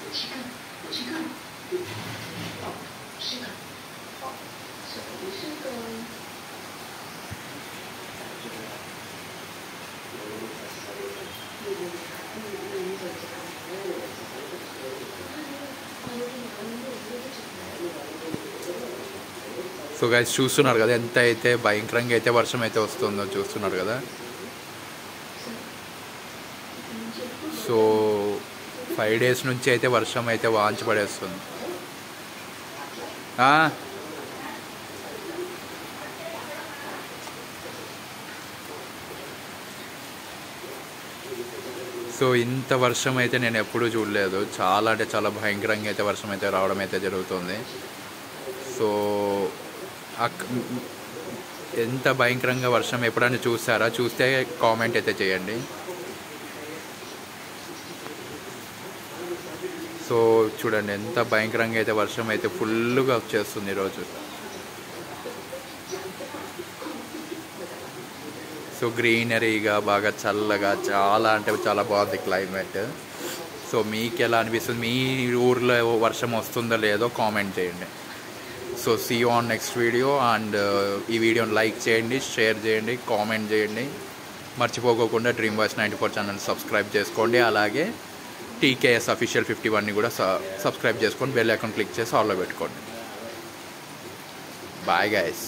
So guys చూస్తున్నారు కదా ఎంత అయితే భయంకరంగా అయితే వర్షం అయితే వస్తుందో చూస్తున్నారు కదా. సో 5 days నుంచి అయితే వర్షం అయితే వాంచి పడేస్తుంది. సో ఇంత వర్షం అయితే నేను ఎప్పుడూ చూడలేదు. చాలా అంటే చాలా భయంకరంగా అయితే వర్షం అయితే రావడం అయితే జరుగుతుంది. సో ఎంత భయంకరంగా వర్షం ఎప్పుడైనా చూసారా? చూస్తే కామెంట్ అయితే చేయండి. సో చూడండి ఎంత భయంకరంగా అయితే వర్షం అయితే ఫుల్గా వచ్చేస్తుంది ఈరోజు. సో గ్రీనరీగా బాగా చల్లగా చాలా అంటే చాలా బాగుంది క్లైమేట్. సో మీకు ఎలా అనిపిస్తుంది? మీ ఊర్లో వర్షం వస్తుందో లేదో కామెంట్ చేయండి. So see you on next video. And ఈ వీడియోని లైక్ చేయండి, షేర్ చేయండి, కామెంట్ చేయండి. మర్చిపోకుండా డ్రీమ్ వాయిస్ 94 ఛానల్ సబ్స్క్రైబ్ చేసుకోండి. అలాగే టీకేఎస్ అఫీషియల్ 51ని కూడా సబ్స్క్రైబ్ చేసుకొని బెల్ ఐకాన్ క్లిక్ చేసి ఆల్లో పెట్టుకోండి. Bye guys.